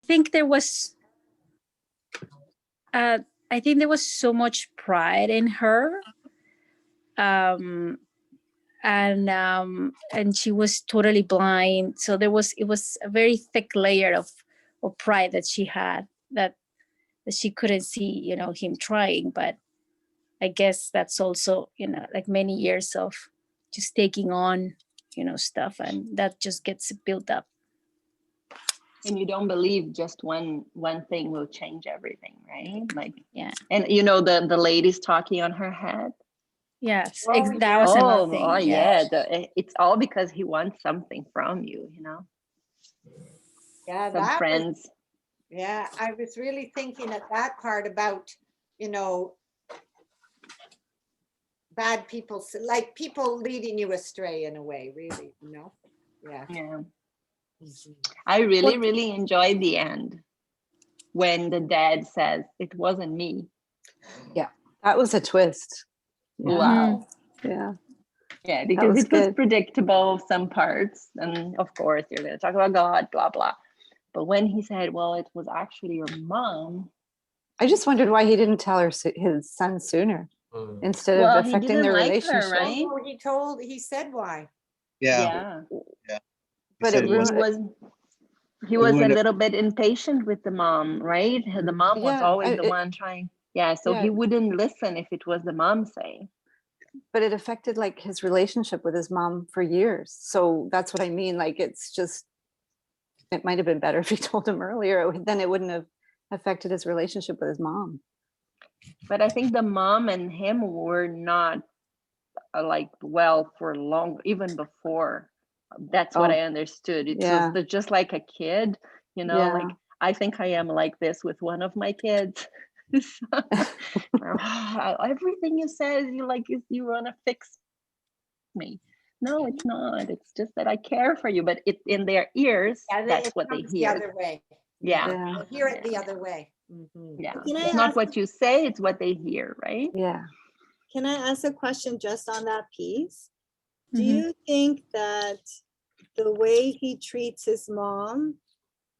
think there was so much pride in her, and she was totally blind. So it was a very thick layer of pride that she had, that she couldn't see, him trying. But I guess that's also, like many years of just taking on, stuff, and that just gets built up. And you don't believe just one thing will change everything, right? Like, yeah. And the lady's talking on her head. Yes, that was another thing. Oh yeah, it's all because he wants something from you, Yeah, some friends. Yeah, I was really thinking at that part about, bad people, like people leading you astray in a way, really, Yeah. Mm-hmm. I really enjoyed the end when the dad says it wasn't me. Yeah, that was a twist. Yeah. Wow. Yeah, because it was predictable some parts, and of course you're going to talk about God, blah blah, but when he said, well, it was actually your mom, I just wondered why he didn't tell his son sooner instead of affecting their relationship. Her, right? He said why. Yeah. But he was a little bit impatient with the mom, right? The mom was always the one trying. He wouldn't listen if it was the mom saying. But it affected like his relationship with his mom for years. So that's what I mean. Like, it's just, it might have been better if he told him earlier, then it wouldn't have affected his relationship with his mom. But I think the mom and him were not well for long, even before. That's what I understood. It was just like a kid, like, I think I am like this with one of my kids. Everything you said, you want to fix me. No, it's not. It's just that I care for you. But in their ears, that's what they hear. The other way. Yeah. They hear it the other way. Mm-hmm. Yeah. It's not what you say, it's what they hear, right? Yeah. Can I ask a question just on that piece? Do you think that the way he treats his mom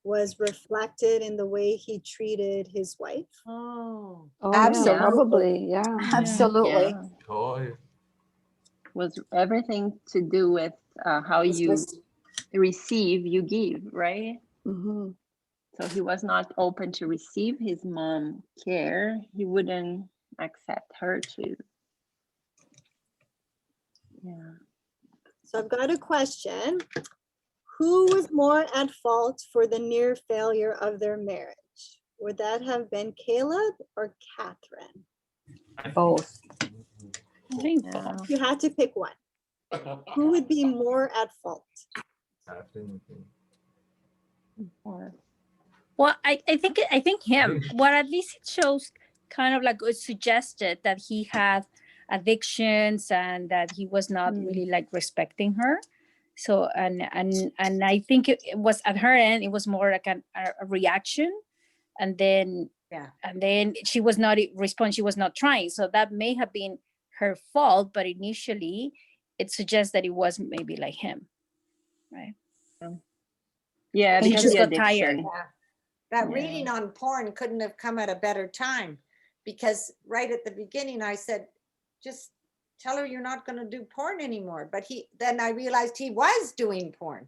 was reflected in the way he treated his wife? Oh, absolutely. Probably, yeah. Absolutely. Yeah. Was everything to do with how you receive, you give, right? Mm-hmm. So he was not open to receive his mom care. He wouldn't accept her to. Yeah. So I've got a question. Who was more at fault for the near failure of their marriage? Would that have been Caleb or Catherine? Both. I think both. You had to pick one. Who would be more at fault? Well, I think him. Well, at least it shows kind of like it suggested that he had addictions and that he was not really like respecting her. So and I think it was at her end, it was more like a reaction, and then she was not responding. She was not trying. So that may have been her fault, but initially it suggests that it was maybe like him, right? Yeah, he because just got tired. Yeah. That reading on porn couldn't have come at a better time, because right at the beginning I said, just tell her you're not going to do porn anymore. But then I realized he was doing porn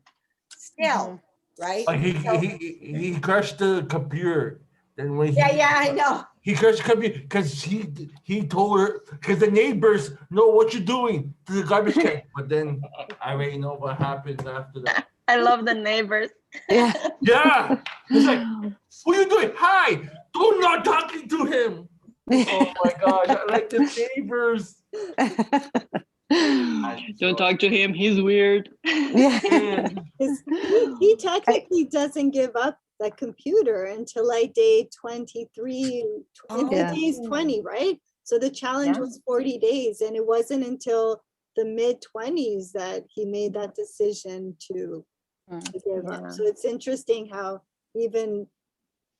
still, right? He crushed the computer. Then when I know. He crushed the computer because he told her, because the neighbors know what you're doing to the garbage can. But then I already know what happens after that. I love the neighbors. Yeah. Yeah. It's like, what are you doing? Hi. Do not talking to him. Oh my gosh. I like the neighbors. Don't talk to him. He's weird. Yeah. He technically doesn't give up the computer until like day 23, days 20, right? So the challenge was 40 days, and it wasn't until the mid-20s that he made that decision to give up. So it's interesting how even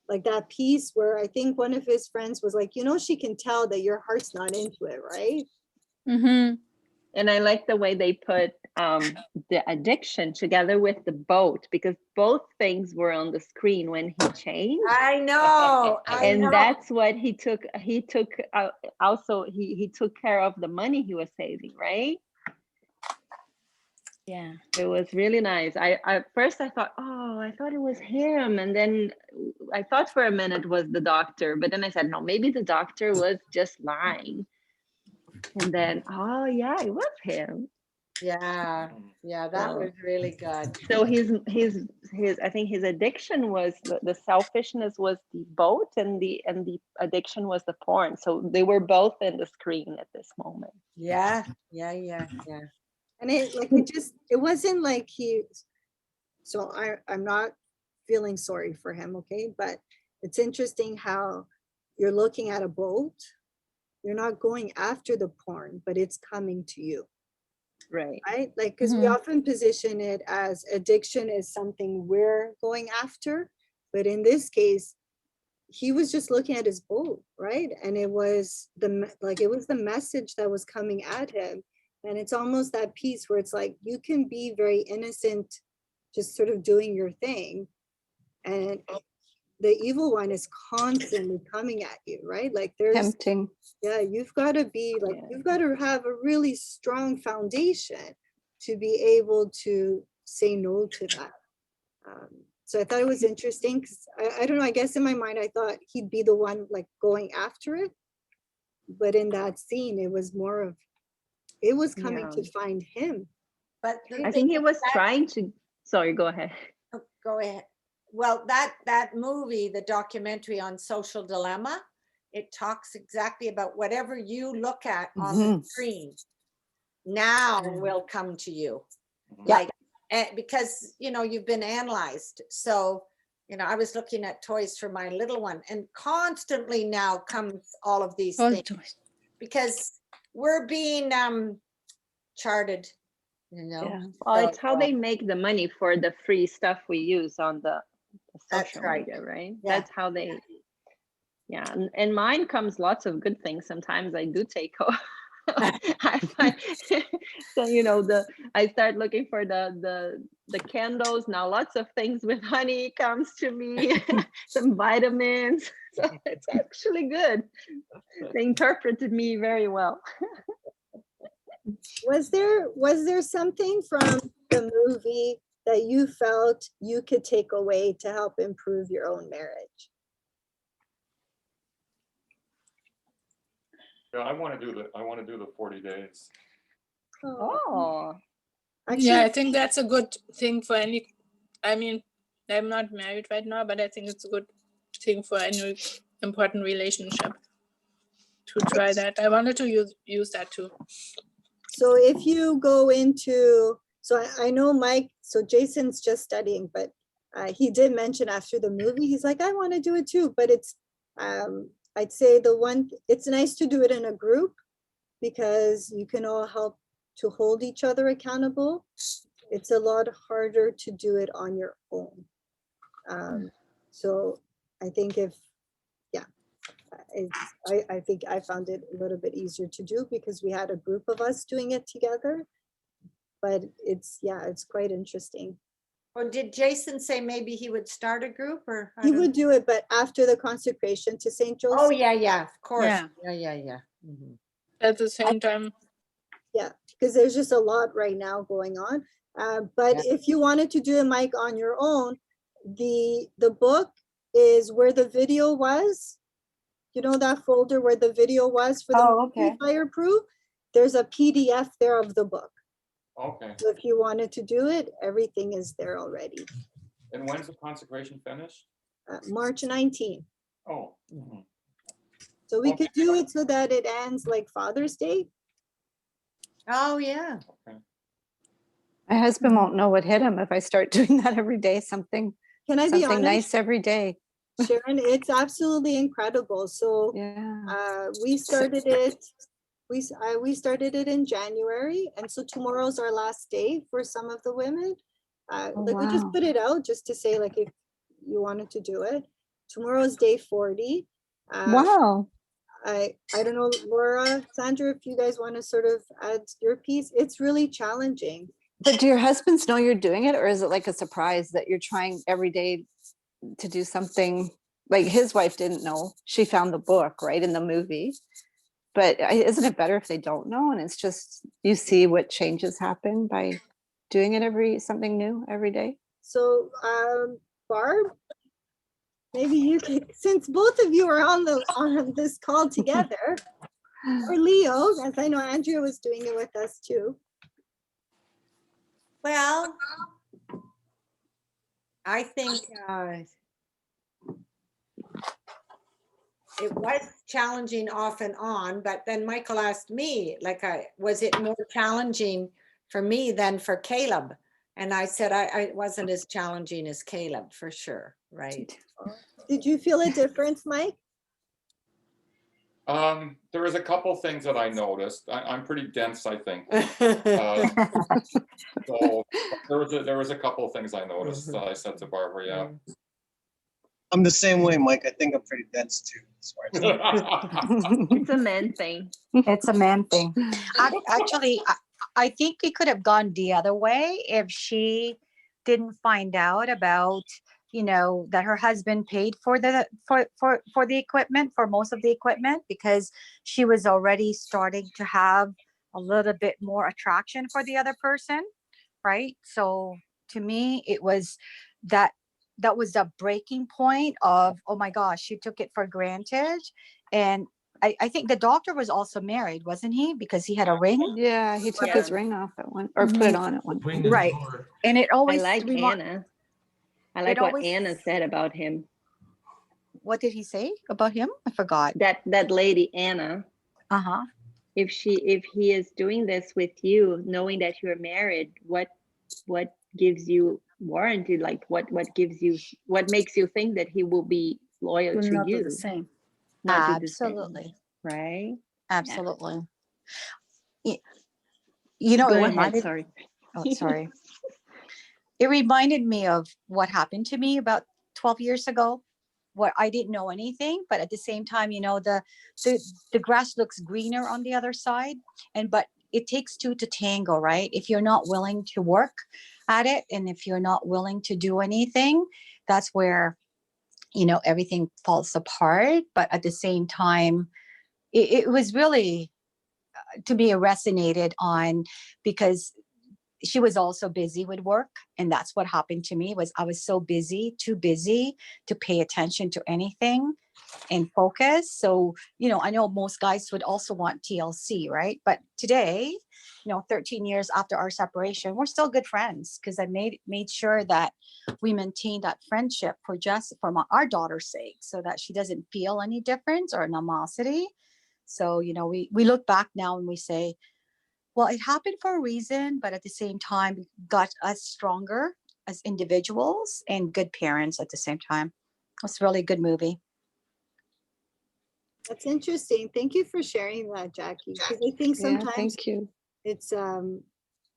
like that piece where I think one of his friends was like, she can tell that your heart's not into it, right? Mm-hmm. And I like the way they put the addiction together with the boat, because both things were on the screen when he changed. I know. And that's what he took. He took also he took care of the money he was saving, right? Yeah. It was really nice. At first I thought, oh, I thought it was him, and then I thought for a minute it was the doctor, but then I said, no, maybe the doctor was just lying. And then, oh yeah, it was him. Yeah, that was really good. So his I think his addiction was the selfishness was the boat, and the addiction was the porn. So they were both in the screen at this moment. Yeah. And it wasn't like so I'm not feeling sorry for him, okay? But it's interesting how you're looking at a boat, you're not going after the porn, but it's coming to you. Right. Right? Like, because we often position it as addiction is something we're going after. But in this case, he was just looking at his boat, right? And it was the message that was coming at him. And it's almost that piece where it's like, you can be very innocent, just sort of doing your thing. And the evil one is constantly coming at you, right? Like there's tempting. Yeah, you've got to be like, you've got to have a really strong foundation to be able to say no to that. So I thought it was interesting because I don't know, I guess in my mind, I thought he'd be the one like going after it. But in that scene, it was more of, it was coming to find him. But I think he was trying to, sorry, go ahead. Oh, go ahead. Well, that movie, the documentary on social dilemma, it talks exactly about whatever you look at on the screen now will come to you. Like, because, you've been analyzed. So, I was looking at toys for my little one, and constantly now comes all of these things because we're being charted, Well, it's how they make the money for the free stuff we use on the social media, right? That's how they, and mine comes lots of good things. Sometimes I do take home. I find, so I start looking for the candles now. Lots of things with honey comes to me, some vitamins. So it's actually good. They interpreted me very well. Was there something from the movie that you felt you could take away to help improve your own marriage? Yeah, I want to do the 40 days. Oh. Actually, yeah, I think that's a good thing for any, I mean, I'm not married right now, but I think it's a good thing for any important relationship to try that. I wanted to use that too. So if you go into, so I know Mike, so Jason's just studying, but he did mention after the movie, he's like, I want to do it too, but it's, I'd say it's nice to do it in a group because you can all help to hold each other accountable. It's a lot harder to do it on your own. So I think I think I found it a little bit easier to do because we had a group of us doing it together, but it's quite interesting. Or did Jason say maybe he would start a group, or He would do it, but after the consecration to St. Joseph. Oh yeah, of course. Yeah. At the same time. Yeah, because there's just a lot right now going on. But if you wanted to do a mic on your own, the book is where the video was. You know that folder where the video was for the movie Fireproof? There's a PDF there of the book. Okay. So if you wanted to do it, everything is there already. And when's the consecration finished? March 19th. Oh. So we could do it so that it ends like Father's Day. Oh yeah. Okay. My husband won't know what hit him if I start doing that every day. Something Can I be honest? nice every day. Sharon, it's absolutely incredible. So we started it. We started it in January, and so tomorrow's our last day for some of the women. We just put it out just to say like if you wanted to do it. Tomorrow's day 40. Wow. I don't know, Laura, Sandra, if you guys want to sort of add your piece, it's really challenging. But do your husbands know you're doing it, or is it like a surprise that you're trying every day to do something? Like his wife didn't know. She found the book, right, in the movie. But isn't it better if they don't know? And it's just, you see what changes happen by doing it something new every day. So, Barb, maybe you can, since both of you are on this call together, or Leo, as I know Andrea was doing it with us too. Well, I think it was challenging off and on, but then Michael asked me, like, was it more challenging for me than for Caleb? And I said, I wasn't as challenging as Caleb, for sure, right? Did you feel a difference, Mike? There was a couple things that I noticed. I'm pretty dense, I think. So there was a couple of things I noticed that I said to Barbara, yeah. I'm the same way, Mike. I think I'm pretty dense too. As far as It's a man thing. It's a man thing. Actually, I think it could have gone the other way if she didn't find out about, you know, that her husband paid for the equipment, for most of the equipment, because she was already starting to have a little bit more attraction for the other person, right? So to me, it was that was the breaking point of, oh my gosh, she took it for granted. And I think the doctor was also married, wasn't he? Because he had a ring. Yeah, he took his ring off at one, or put it on at one point. Right. And it I always like Anna. I like what Anna said about him. What did he say about him? I forgot. That lady, Anna. Uh-huh. If he is doing this with you, knowing that you're married, what gives you warranty? Like what makes you think that he will be loyal to not you? do the same. Not do the Absolutely. same, right? Absolutely. Yeah. You know, Go ahead, sorry. Oh, sorry. It reminded me of what happened to me about 12 years ago, where I didn't know anything, but at the same time, you know, the grass looks greener on the other side. But it takes two to tango, right? If you're not willing to work at it, and if you're not willing to do anything, that's where, you know, everything falls apart. But at the same time, it was really, to be resonated on, because she was also busy with work, and that's what happened to me. Was I was so busy, too busy to pay attention to anything and focus. So, you know, I know most guys would also want TLC, right? But today, you know, 13 years after our separation, we're still good friends, because I made sure that we maintain that friendship for our daughter's sake, so that she doesn't feel any difference or animosity. So, you know, we look back now and we say, well, it happened for a reason, but at the same time, got us stronger as individuals and good parents at the same time. It's a really good movie. That's interesting. Thank you for sharing that, Jackie. Because I think sometimes thank you. It's you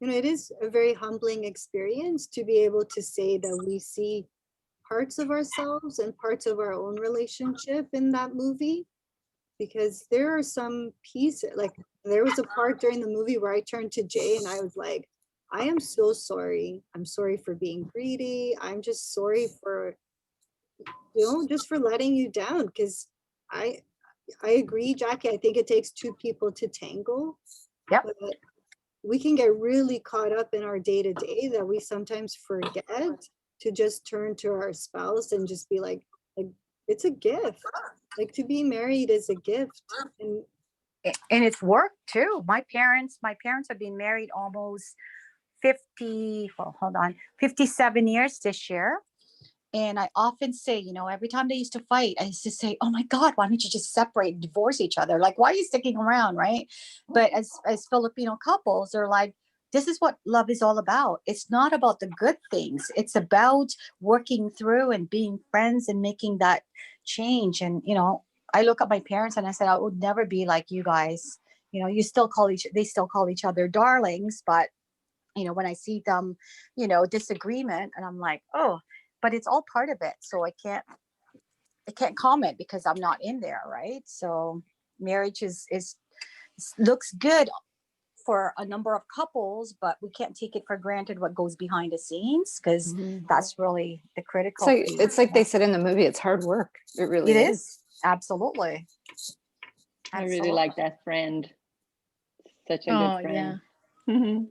know, it is a very humbling experience to be able to say that we see parts of ourselves and parts of our own relationship in that movie. Because there are some pieces, like there was a part during the movie where I turned to Jay and I was like, I am so sorry. I'm sorry for being greedy. I'm just sorry for, you know, just for letting you down. Because I agree, Jackie. I think it takes two people to tangle. Yep. But we can get really caught up in our day-to-day that we sometimes forget to just turn to our spouse and just be like it's a gift. Like, to be married is a gift. And it's work too. My parents have been married almost 57 years this year. And I often say, you know, every time they used to fight, I used to say, oh my God, why don't you just separate and divorce each other? Like, why are you sticking around, right? But as Filipino couples, they're like, this is what love is all about. It's not about the good things. It's about working through and being friends and making that change. And, you know, I look at my parents and I said, I would never be like you guys. You know, they still call each other darlings, but, you know, when I see them, you know, disagreement, and I'm like, oh, but it's all part of it. So I can't comment because I'm not in there. Right. So, marriage looks good for a number of couples, but we can't take it for granted what goes behind the scenes, because that's really the critical So piece. it's like they said in the movie, it's hard work. It really It is. is. Absolutely. I really like that friend. Such a good friend.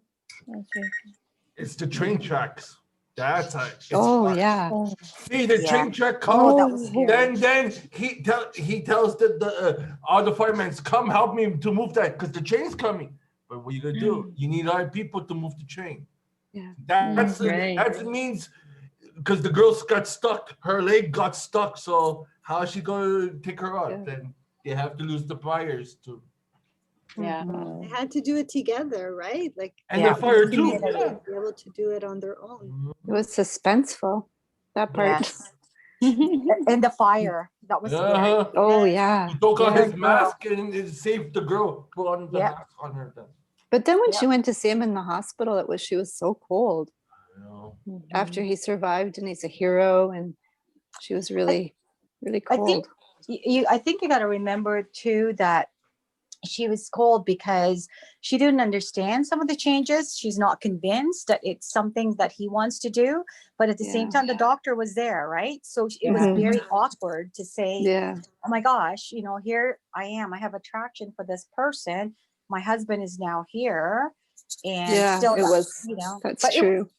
It's the train tracks. That's a. Yeah. See the train track Oh, comes. that was scary. Then he tells all the firemen, come help me to move that because the train's coming. But what you gonna do? You need other people to move the train. Yeah. That means because the girl got stuck, her leg got stuck. So how is she gonna take her out? Yeah. Then they have to lose the fires too. Yeah. They had to do it together, right? Like, And the fire too. they Yeah. would be able to do it on their own. It was suspenseful, that part. Yes. And the fire, that was scary. Oh, yeah. He took on Yeah. his mask and it saved the girl. Put on the mask on her then. But then when she went to see him in the hospital, she was so cold. After he survived, and he's a hero, and she was really, really cold. I think you got to remember too that she was cold because she didn't understand some of the changes. She's not convinced that it's something that he wants to do, but at the same time, the doctor was there, right? So it was very awkward to say, oh my gosh, here I am. I have attraction for this person. My husband is now here. And still, it was, that's true.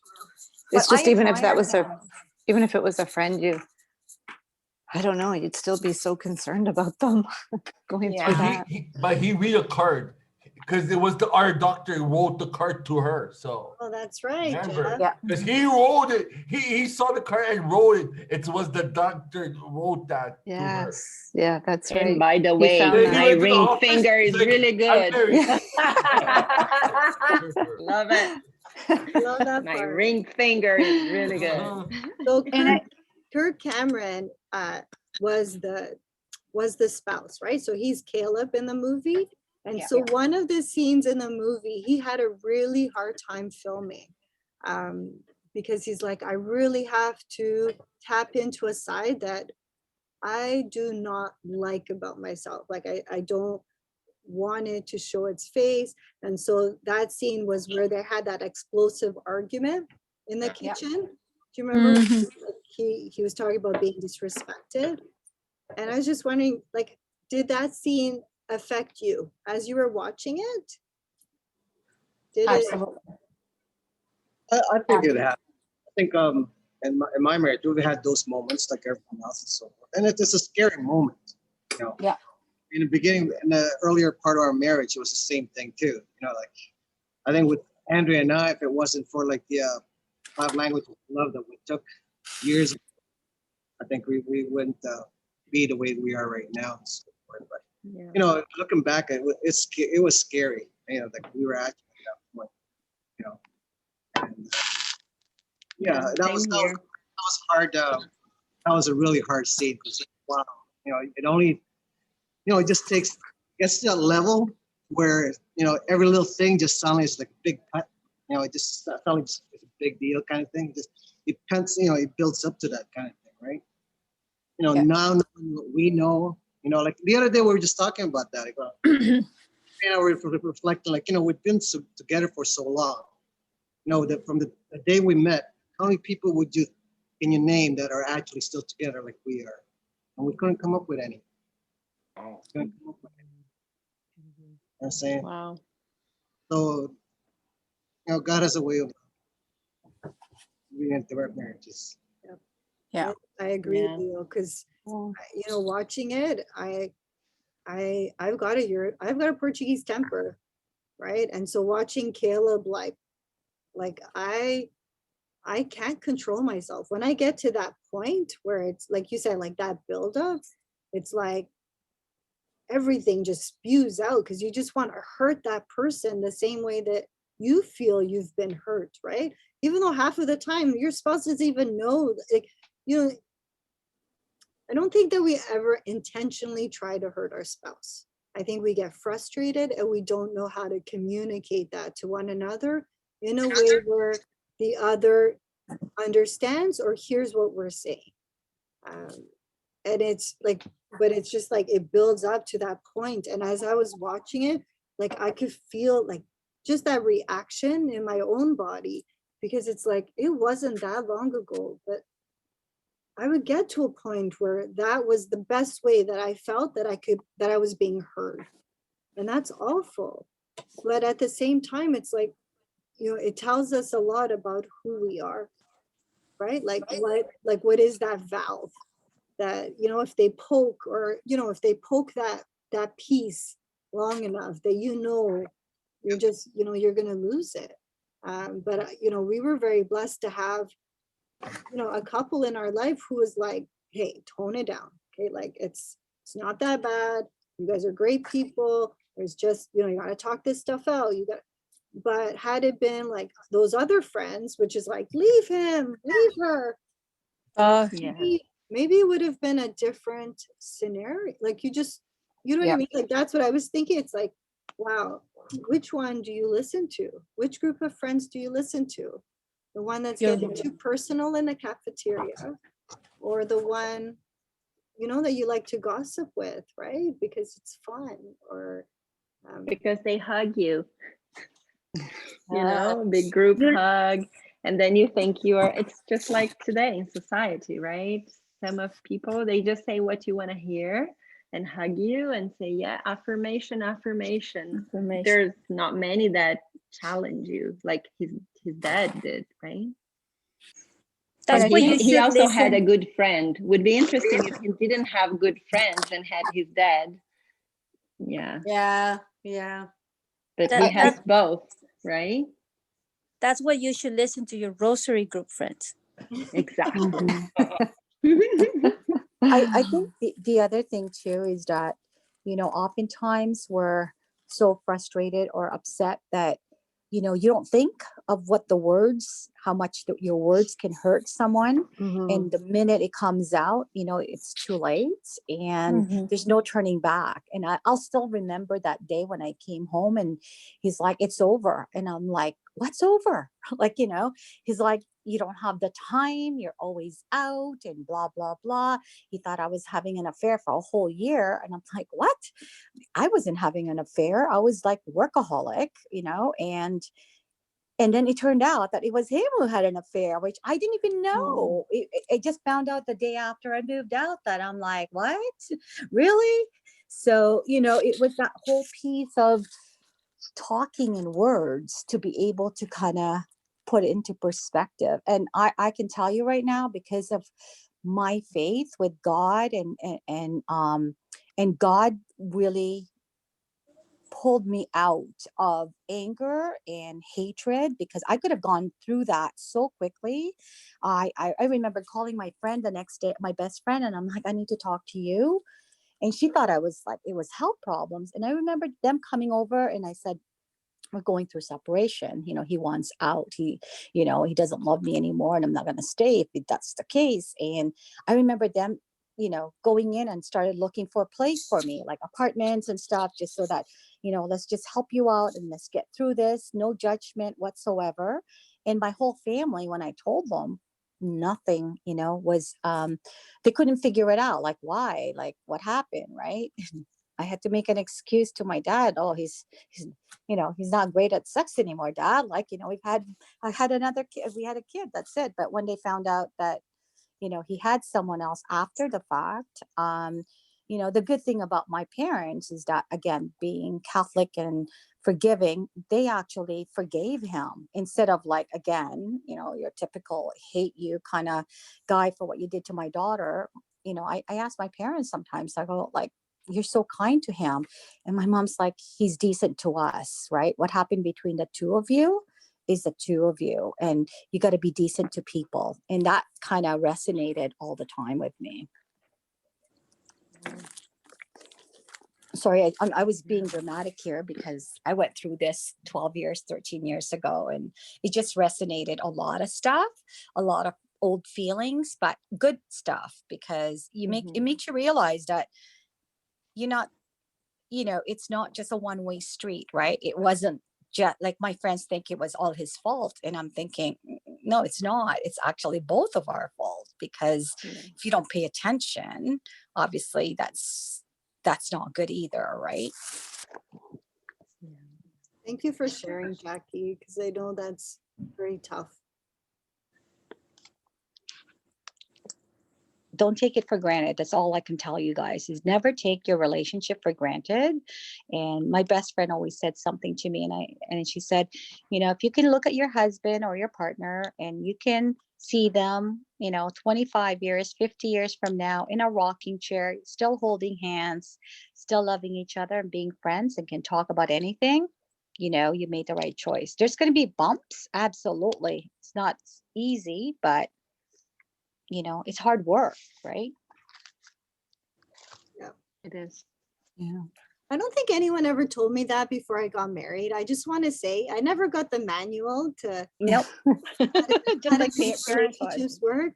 It's just even if it was a friend, I don't know, you'd still be so concerned about them going through that. But he read a card because it was our doctor who wrote the card to her. So that's right. Because he wrote it. He saw the card and wrote it. It was the doctor who wrote that to her. Yeah, that's right. And by the way, my ring finger is really good. Love it. Love that My part. ring finger is really good. So Kirk Cameron was the spouse, right? So he's Caleb in the movie. And so one of the scenes in the movie, he had a really hard time filming because he's like, I really have to tap into a side that I do not like about myself. Like I don't want it to show its face. And so that scene was where they had that explosive argument in the kitchen. Do you remember? He was talking about being disrespected. And I was just wondering, like, did that scene affect you as you were watching it? Absolutely. I think it had. I think in my marriage, we had those moments like everyone else and so forth. And it's a scary moment, Yeah. In the beginning, in the earlier part of our marriage, it was the same thing too. Like I think with Andrea and I, if it wasn't for like the 5 languages of love that we took years ago, I think we wouldn't be the way we are right now. And so forth. But looking back, it was scary. Like we were actually at that point. And, that was hard. That was a really hard scene. Wow, it only, it just gets to that level where every little thing just suddenly is like a big cut. It just suddenly it's a big deal kind of thing. It builds up to that kind of thing, right? Now knowing what we know, like the other day we were just talking about that. We're reflecting, like, we've been together for so long. That from the day we met, how many people would you can you name that are actually still together like we are? And we couldn't come up with any. Couldn't come up with any. You know what I'm saying? Wow. So, God has a way of reinterrupt marriages. Yeah, I agree with you because watching it, I've got a Portuguese temper, right? And so watching Caleb, like I can't control myself when I get to that point where it's like you said, like that buildup. It's like everything just spews out because you just want to hurt that person the same way that you feel you've been hurt, right? Even though half of the time your spouse doesn't even know, like, I don't think that we ever intentionally try to hurt our spouse. I think we get frustrated and we don't know how to communicate that to one another in a way where the other understands or hears what we're saying. and it's like, but it's just like it builds up to that point. And as I was watching it, like I could feel like just that reaction in my own body, because it's like it wasn't that long ago, but I would get to a point where that was the best way that I felt that I was being heard. And that's awful. But at the same time, it's like, you know, it tells us a lot about who we are, right? Like what is that valve that, you know, if they poke, or, you know, if they poke that piece long enough, that, you know, you're just, you know, you're going to lose it. But, you know, we were very blessed to have, you know, a couple in our life who was like, hey, tone it down. Okay. Like it's not that bad. You guys are great people. There's just, you know, you got to talk this stuff out. But had it been like those other friends, which is like, leave him, leave her. Maybe it would have been a different scenario. Like you know what I mean? Like that's what I was thinking. It's like, wow, which one do you listen to? Which group of friends do you listen to? The one that's getting too personal in the cafeteria, or the one, you know, that you like to gossip with, right? Because it's fun, or because they hug you, you know, big group hug. And then you think it's just like today in society, right? Some of people, they just say what you want to hear and hug you and say, yeah, affirmation. There's not many that challenge you like his dad did, right? That's what you he should also listen. had a good friend. Would be interesting if he didn't have good friends and had his dad. Yeah. But he has both, right? That's what you should listen to your rosary group friends. Exactly. I think the other thing too is that, you know, oftentimes we're so frustrated or upset that, you know, you don't think of what how much your words can hurt someone. And the minute it comes out, you know, it's too late, and there's no turning back. And I'll still remember that day when I came home and he's like, it's over. And I'm like, what's over? Like, you know, he's like, you don't have the time, you're always out, and blah, blah, blah. He thought I was having an affair for a whole year. And I'm like, what? I wasn't having an affair. I was like workaholic, you know, and then it turned out that it was him who had an affair, which I didn't even know. I just found out the day after I moved out that I'm like, what? Really? So, you know, it was that whole piece of talking in words to be able to kind of put it into perspective. And I can tell you right now, because of my faith with God, and God really pulled me out of anger and hatred, because I could have gone through that so quickly. I remember calling my friend the next day, my best friend, and I'm like, I need to talk to you. And she thought I was like, it was health problems. And I remember them coming over, and I said, we're going through separation. You know, he wants out. He doesn't love me anymore, and I'm not going to stay if that's the case. And I remember them, you know, going in and started looking for a place for me, like apartments and stuff, just so that, you know, let's just help you out and let's get through this. No judgment whatsoever. And my whole family, when I told them, nothing, you know, was, they couldn't figure it out. Like, why? Like, what happened? Right. I had to make an excuse to my dad. Oh, he's, you know, he's not great at sex anymore, Dad. Like, you know, I had another kid. We had a kid. That's it. But when they found out that, you know, he had someone else after the fact, you know, the good thing about my parents is that, again, being Catholic and forgiving, they actually forgave him, instead of like, again, you know, your typical hate you kind of guy for what you did to my daughter. You know, I ask my parents sometimes, I go like, you're so kind to him. And my mom's like, he's decent to us, right? What happened between the two of you is the two of you, and you got to be decent to people. And that kind of resonated all the time with me. Sorry, I was being dramatic here because I went through this 12 years, 13 years ago, and it just resonated a lot of stuff, a lot of old feelings, but good stuff, because it makes you realize that you're not, you know, it's not just a one-way street, right? It wasn't just like my friends think it was all his fault. And I'm thinking, no, it's not. It's actually both of our fault, because if you don't pay attention, obviously that's not good either, right? Thank you for sharing, Jackie, because I know that's very tough. Don't take it for granted. That's all I can tell you guys, is never take your relationship for granted. And my best friend always said something to me, and she said, you know, if you can look at your husband or your partner and you can see them, you know, 25 years, 50 years from now in a rocking chair, still holding hands, still loving each other and being friends and can talk about anything, you know, you made the right choice. There's going to be bumps. Absolutely. It's not easy, but you know, it's hard work, right? Yeah, it is. Yeah. I don't think anyone ever told me that before I got married. I just want to say I never got the manual to Nope. how to make relationships work.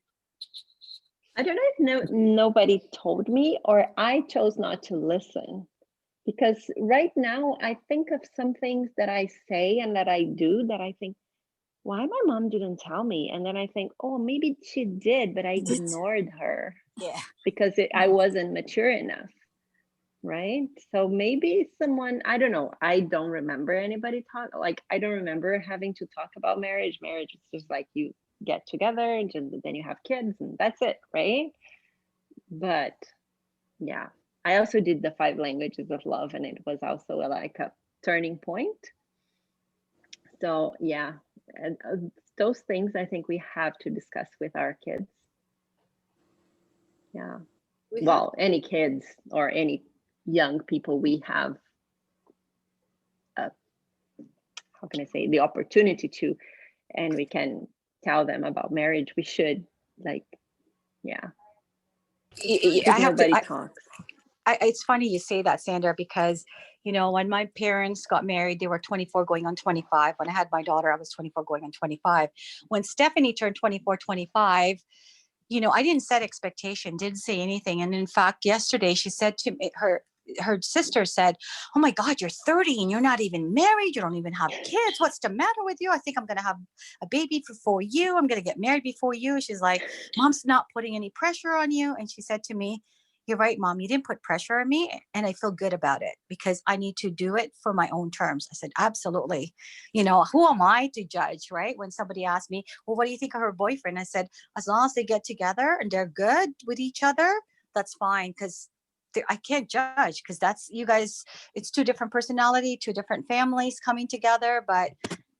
I don't know if nobody told me, or I chose not to listen. Because right now I think of some things that I say and that I do that I think, why my mom didn't tell me? And then I think, oh, maybe she did, but I ignored her. Yeah. Because I wasn't mature enough. Right? So maybe someone, I don't know. I don't remember anybody talk. Like, I don't remember having to talk about marriage. Marriage is just like you get together and then you have kids and that's it. Right? But yeah, I also did the 5 languages of love, and it was also like a turning point. So yeah, and those things I think we have to discuss with our kids. Yeah. Well, any kids or any young people we have, how can I say, the opportunity to, and we can tell them about marriage. We should, like, yeah. Nobody talks. It's funny you say that, Sandra, because, you know, when my parents got married, they were 24 going on 25. When I had my daughter, I was 24 going on 25. When Stephanie turned 24, 25, you know, I didn't set expectation, didn't say anything. And in fact, yesterday she said to me, her sister said, oh my God, you're 30 and you're not even married. You don't even have kids. What's the matter with you? I think I'm going to have a baby before you. I'm going to get married before you. She's like, Mom's not putting any pressure on you. And she said to me, you're right, Mom, you didn't put pressure on me. And I feel good about it because I need to do it for my own terms. I said, absolutely. You know, who am I to judge, right? When somebody asked me, well, what do you think of her boyfriend? I said, as long as they get together and they're good with each other, that's fine. Because I can't judge, because that's, you guys, it's 2 different personality, 2 different families coming together. But,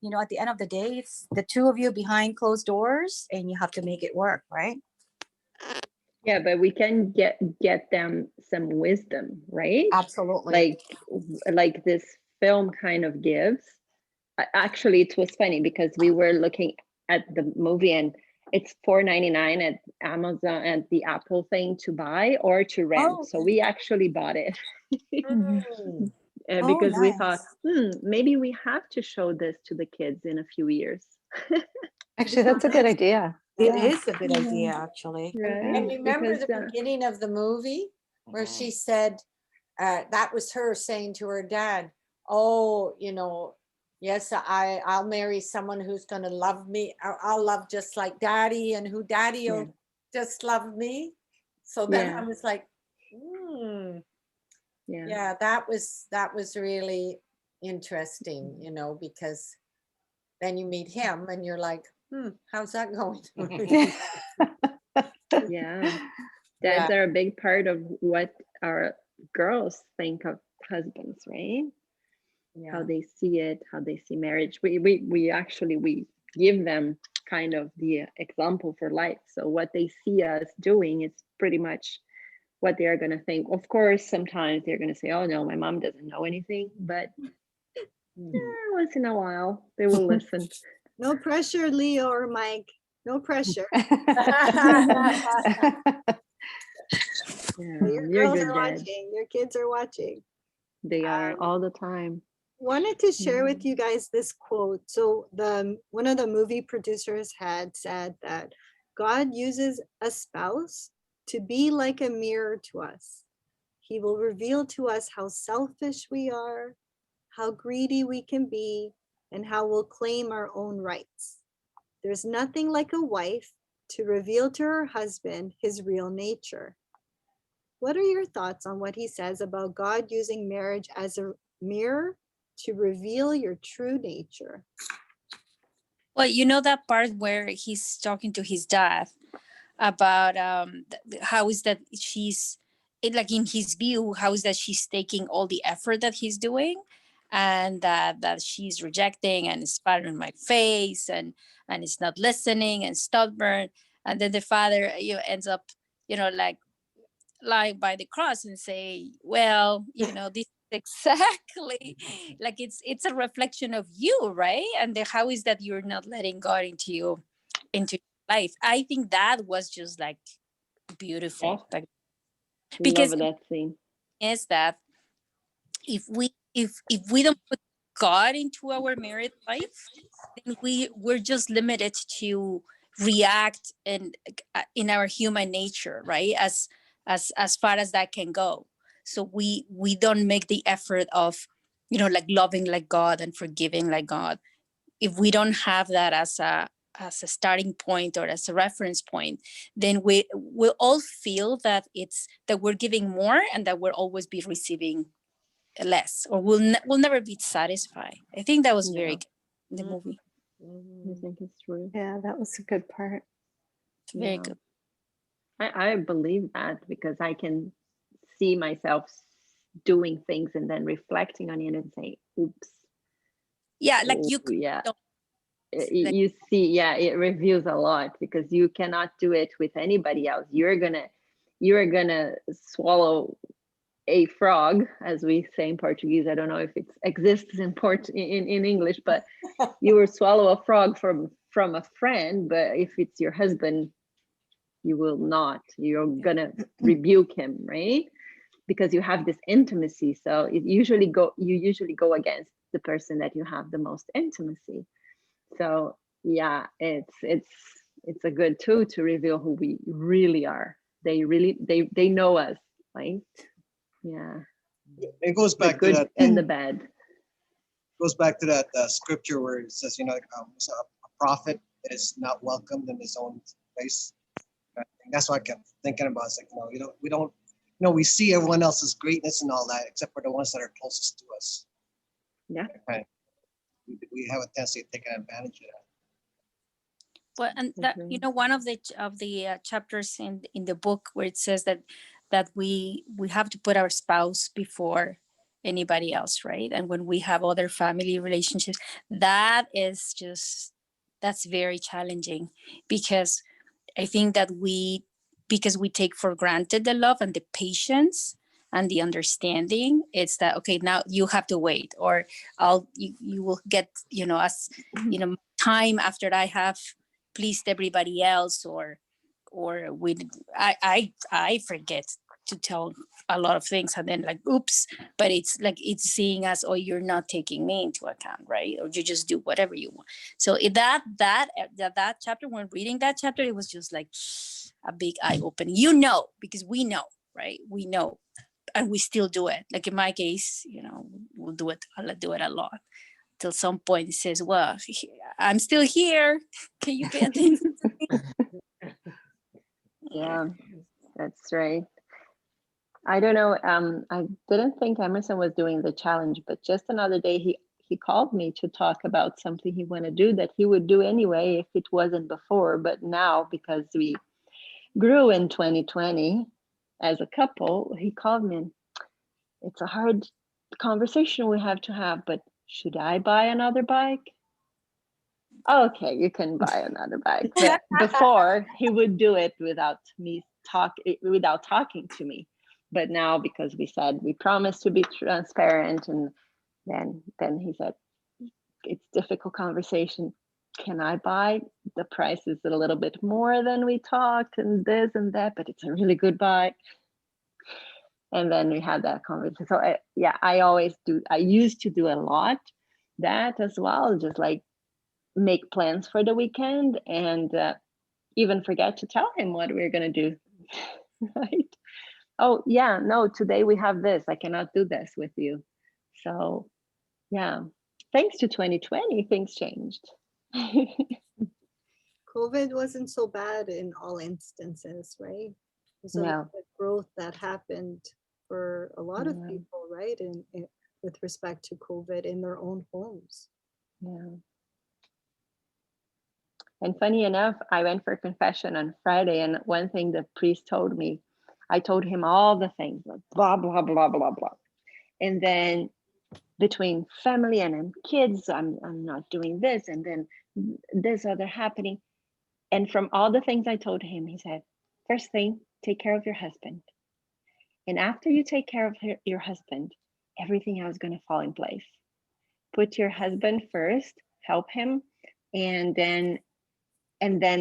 you know, at the end of the day, it's the 2 of you behind closed doors and you have to make it work, right? Yeah, but we can get them some wisdom, right? Absolutely. Like this film kind of gives. Actually, it was funny because we were looking at the movie and it's $4.99 at Amazon and the Apple thing to buy or to rent. Oh. So we actually bought it. Because nice. We thought, maybe we have to show this to the kids in a few years. Actually, that's a good idea. It is a good idea, actually. Right? And remember because, the beginning of the movie where she said, that was her saying to her dad, oh, you know, yes, I'll marry someone who's going to love me. I'll love just like daddy, and who daddy will just love me. So then I was like, yeah, that was really interesting, you know, because then you meet him and you're like, how's that going? Yeah. Dads are a big part of what our girls think of husbands, right? Yeah. How they see it, how they see marriage. We actually give them kind of the example for life. So what they see us doing is pretty much what they are going to think. Of course, sometimes they're going to say, oh no, my mom doesn't know anything, but once in a while they will listen. No pressure, Leo or Mike. No pressure. Your girls are watching. Your kids are watching. They are all the time. Wanted to share with you guys this quote. So one of the movie producers had said that God uses a spouse to be like a mirror to us. He will reveal to us how selfish we are, how greedy we can be, and how we'll claim our own rights. There's nothing like a wife to reveal to her husband his real nature. What are your thoughts on what he says about God using marriage as a mirror to reveal your true nature? Well, you know that part where he's talking to his dad about how is that like in his view, how is that she's taking all the effort that he's doing, and that she's rejecting and spat in my face and is not listening and stubborn. And then the father, ends up, like lying by the cross and say, well, this is exactly like it's a reflection of you, right? And how is that you're not letting God into your life? I think that was just like beautiful. Like, because Love that scene. is that if we don't put God into our married life, then we're just limited to react in our human nature, right? As far as that can go. So we don't make the effort of, like loving like God and forgiving like God. If we don't have that as a starting point or as a reference point, then we'll all feel that we're giving more and that we'll always be receiving less, or we'll never be satisfied. I think that was very good in the movie. I think it's true. Yeah, that was a good part. Very good. I believe that because I can see myself doing things and then reflecting on it and say, oops. Yeah, like you you see, it reveals a lot because you cannot do it with anybody else. You're gonna swallow a frog, as we say in Portuguese. I don't know if it exists in English, but you will swallow a frog from a friend. But if it's your husband, you will not. You're gonna rebuke him, right? Because you have this intimacy. So you usually go against the person that you have the most intimacy. So yeah, it's a good tool to reveal who we really are. They know us, right? Yeah. It goes back to that and the bad. Goes back to that scripture where it says, a prophet is not welcomed in his own place. And that's what I kept thinking about. It's like, we don't, we see everyone else's greatness and all that, except for the ones that are closest to us. Yeah. Right. We have a tendency of taking advantage of that. Well, and that one of the chapters in the book where it says that we have to put our spouse before anybody else, right? And when we have other family relationships, that's very challenging, because I think that because we take for granted the love and the patience and the understanding, it's that, okay, now you have to wait, or you will get, time after I have pleased everybody else, or I forget to tell a lot of things, and then like, oops, but it's like, it's seeing us, oh, you're not taking me into account, right? Or you just do whatever you want. So that chapter, when reading that chapter, it was just like a big eye opening, because we know, right? We know, and we still do it. Like in my case, we'll do it. I'll do it a lot till some point it says, well, I'm still here. Can you pay attention to me? Yeah, that's right. I don't know. I didn't think Emerson was doing the challenge, but just another day he called me to talk about something he want to do that he would do anyway if it wasn't before. But now, because we grew in 2020 as a couple, he called me. It's a hard conversation we have to have, but should I buy another bike? Okay, you can buy another bike. But before, he would do it without talking to me. But now, because we said we promised to be transparent, and then he said, it's difficult conversation. Can I buy? The price is a little bit more than we talked, and this and that, but it's a really good bike. And then we had that conversation. So I always do. I used to do a lot that as well, just like make plans for the weekend and even forget to tell him what we're going to do. Right? Oh yeah, no, today we have this. I cannot do this with you. So yeah, thanks to 2020, things changed. COVID wasn't so bad in all instances, right? There's a lot of growth that happened for a lot of people, right? In with respect to COVID in their own homes. Yeah. And funny enough, I went for confession on Friday, and one thing the priest told me, I told him all the things, like blah, blah, blah, blah, blah. And then between family and kids, I'm not doing this, and then this other happening. And from all the things I told him, he said, first thing, take care of your husband. And after you take care of your husband, everything else is going to fall in place. Put your husband first, help him, and then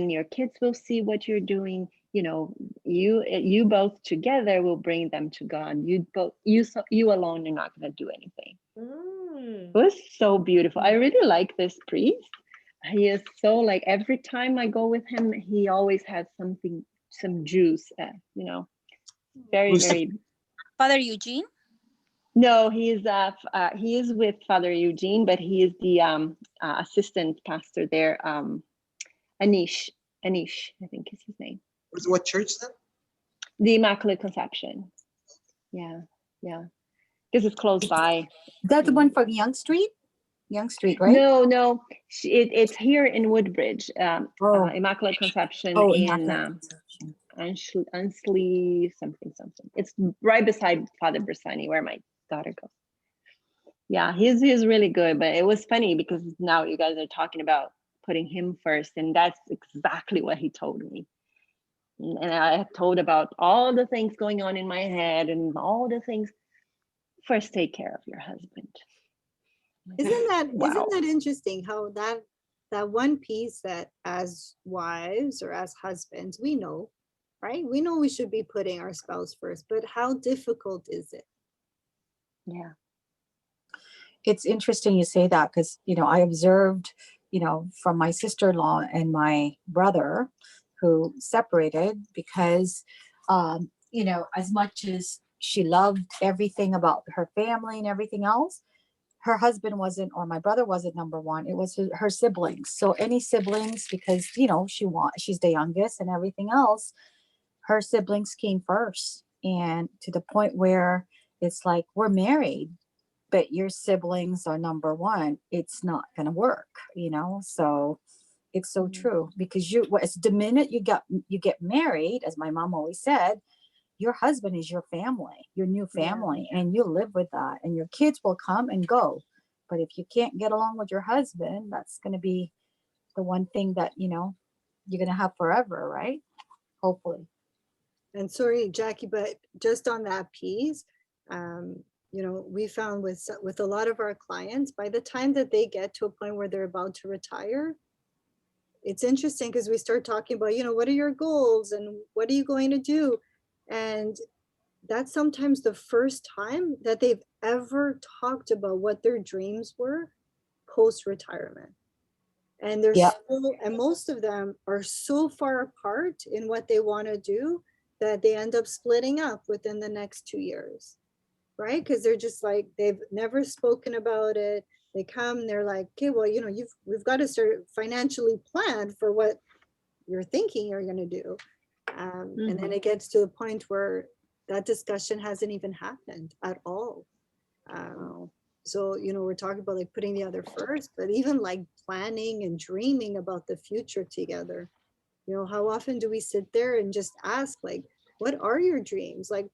your kids will see what you're doing. You know, you both together will bring them to God. You alone are not going to do anything. It was so beautiful. I really like this priest. He is so, like, every time I go with him, he always has something, some juice, you know, very, very. Father Eugene? No, he is with Father Eugene, but he is the assistant pastor there. Anish, I think is his name. What church then? The Immaculate Conception. Yeah, because it's close by. That's the one from Young Street, right? No, it's here in Woodbridge. Immaculate Conception in Ansley something. It's right beside Father Bersani, where my daughter goes. Yeah, he's really good. But it was funny because now you guys are talking about putting him first, and that's exactly what he told me. And I told about all the things going on in my head and all the things. First, take care of your husband. Isn't that interesting how that one piece that as wives or as husbands, we know, right? We know we should be putting our spouse first, but how difficult is it? Yeah. It's interesting you say that because, you know, I observed, you know, from my sister-in-law and my brother who separated because, you know, as much as she loved everything about her family and everything else, her husband wasn't, or my brother wasn't number one. It was her siblings. So any siblings, because, you know, she's the youngest and everything else, her siblings came first. And to the point where it's like, we're married, but your siblings are number one. It's not going to work, you know? So it's so true because the minute you get married, as my mom always said, your husband is your family, your new family, and you live with that, and your kids will come and go. But if you can't get along with your husband, that's going to be the one thing that, you know, you're going to have forever, right? Hopefully. And sorry, Jackie, but just on that piece, you know, we found with a lot of our clients, by the time that they get to a point where they're about to retire, it's interesting because we start talking about, you know, what are your goals and what are you going to do? And that's sometimes the first time that they've ever talked about what their dreams were post-retirement. And and most of them are so far apart in what they want to do that they end up splitting up within the next 2 years, right? Because they're just like, they've never spoken about it. They come, they're like, okay, well, you know, we've got to start financially plan for what you're thinking you're going to do. And then it gets to the point where that discussion hasn't even happened at all. So, you know, we're talking about like putting the other first, but even like planning and dreaming about the future together. You know, how often do we sit there and just ask, like, what are your dreams? Like,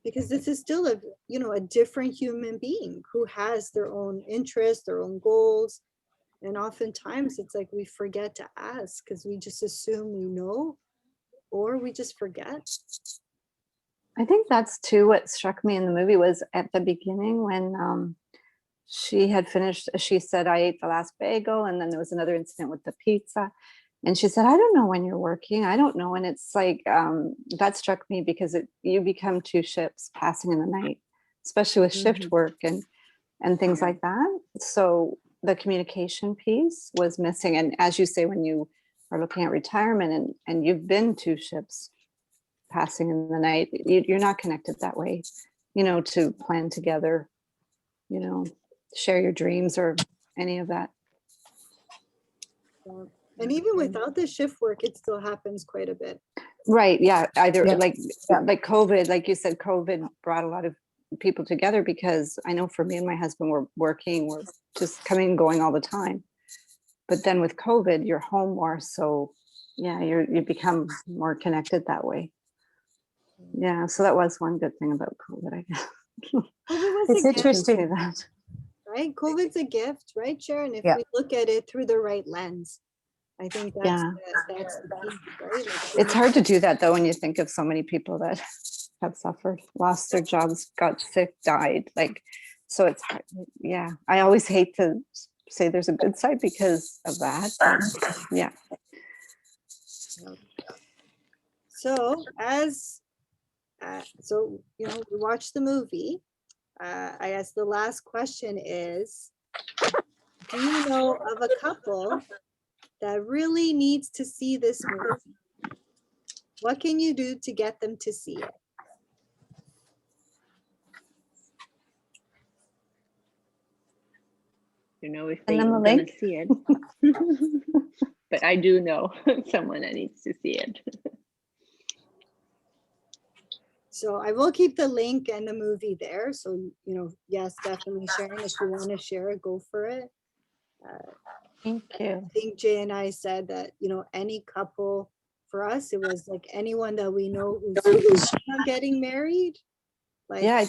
because this is still a different human being who has their own interests, their own goals. And oftentimes it's like we forget to ask because we just assume we know, or we just forget. I think that's too what struck me in the movie was at the beginning when she had finished, she said, I ate the last bagel, and then there was another incident with the pizza. And she said, I don't know when you're working. I don't know. And it's like, that struck me because you become two ships passing in the night, especially with shift work and things like that. So the communication piece was missing. And as you say, when you are looking at retirement and you've been two ships passing in the night, you're not connected that way, you know, to plan together, you know, share your dreams or any of that. And even without the shift work, it still happens quite a bit. Right. Yeah. Either Yeah. like COVID, like you said, COVID brought a lot of people together, because I know for me and my husband, we're working, we're just coming and going all the time. But then with COVID, you're home more. So yeah, you become more connected that way. Yeah. So that was one good thing about COVID, I guess. COVID was It's a gift, interesting. That. right? COVID's a gift, right, Sharon? If Yeah. we look at it through the right lens, I think that's Yeah. that's the key, right? Like, It's hard to do that though, when you think of so many people that have suffered, lost their jobs, got sick, died. Like, so it's hard. Yeah. I always hate to say there's a good side because of that. But yeah. So you know, we watched the movie. I guess the last question is, do you know of a couple that really needs to see this movie? What can you do to get them to see it? You know, if And they're then the gonna link? see it. But I do know someone that needs to see it. So I will keep the link and the movie there. So, you know, yes, definitely, Sharon, if you want to share it, go for it. Thank you. I think Jay and I said that, you know, any couple, for us, it was like anyone that we know who's getting married. Like, Yeah,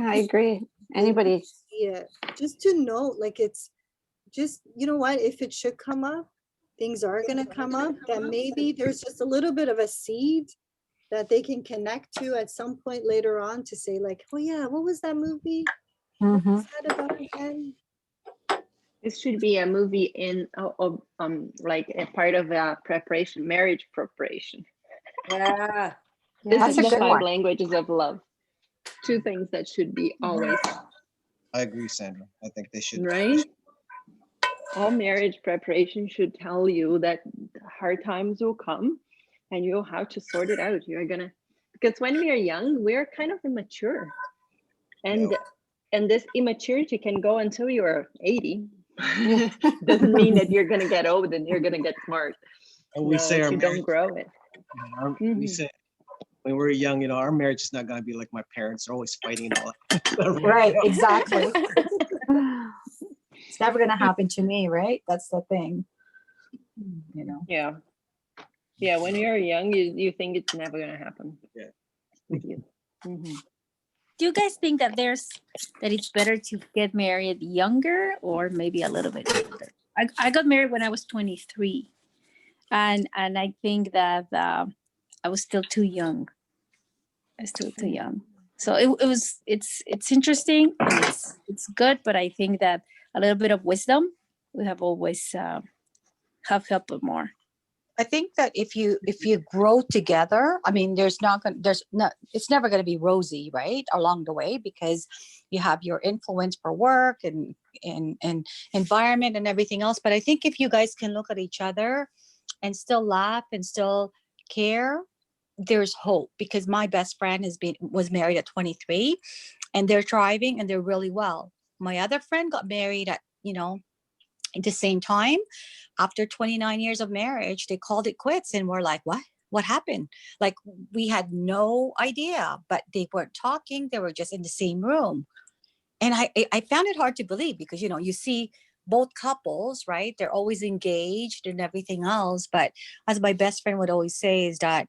I agree. Anybody. yeah, just to know, like, it's just, you know what, if it should come up, things are going to come up, that maybe there's just a little bit of a seed that they can connect to at some point later on to say, like, oh yeah, what was that movie? What was that about again? This should be a movie in like a part of a preparation, marriage preparation. Yeah. This That's is a the good 5 one. languages of love. 2 things that should be always, I agree, Sandra. I think they should. right? All marriage preparation should tell you that hard times will come and you'll have to sort it out. You're gonna, because when we are young, we're kind of immature. And this immaturity can go until you're 80. Doesn't mean that you're gonna get old and you're gonna get smart. And we say our you marriage, don't grow it. we say when we're young, you know, our marriage is not gonna be like my parents. They're always fighting and all that. Right, exactly. It's never gonna happen to me, right? That's the thing. You know. Yeah. Yeah, when you're young, you think it's never gonna happen. Yeah. With you. Do you guys think that it's better to get married younger or maybe a little bit older? I got married when I was 23, and I think that I was still too young. I was still too young. So it's interesting and it's good, but I think that a little bit of wisdom would have always have helped more. I think that if you grow together, I mean, it's never going to be rosy, right, along the way, because you have your influence for work and environment and everything else. But I think if you guys can look at each other and still laugh and still care, there's hope. Because my best friend was married at 23, and they're thriving and they're really well. My other friend got married at, at the same time. After 29 years of marriage, they called it quits, and we're like, what happened? Like, we had no idea, but they weren't talking. They were just in the same room. And I found it hard to believe, because, you see both couples, right? They're always engaged and everything else. But as my best friend would always say, is that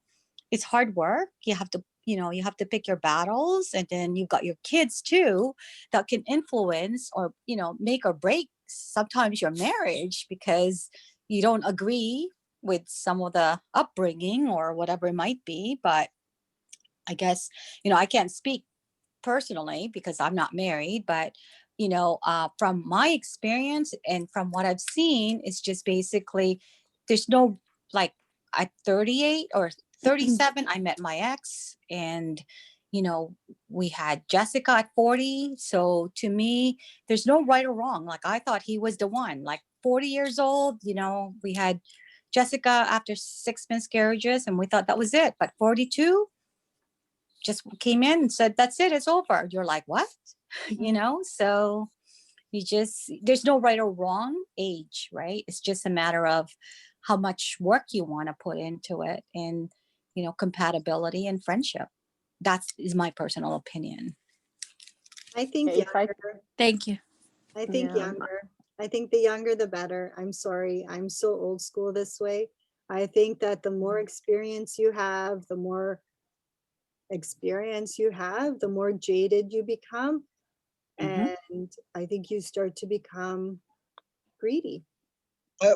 it's hard work. You have to, you have to pick your battles, and then you've got your kids too that can influence or, make or break sometimes your marriage, because you don't agree with some of the upbringing or whatever it might be. But I guess, I can't speak personally because I'm not married, but from my experience and from what I've seen, it's just basically there's no, like, at 38 or 37, I met my ex, and we had Jessica at 40. So to me, there's no right or wrong. Like, I thought he was the one. Like, 40 years old, we had Jessica after 6 miscarriages, and we thought that was it. But 42 just came in and said, that's it, it's over. You're like, what? So there's no right or wrong age, right? It's just a matter of how much work you want to put into it, and, you know, compatibility and friendship. That is my personal opinion. I think If I- younger. Thank you. I think Yeah. younger. I think the younger the better. I'm sorry. I'm so old school this way. I think that the more experience you have, the more jaded you become. Mhm. And I think you start to become greedy. Uh,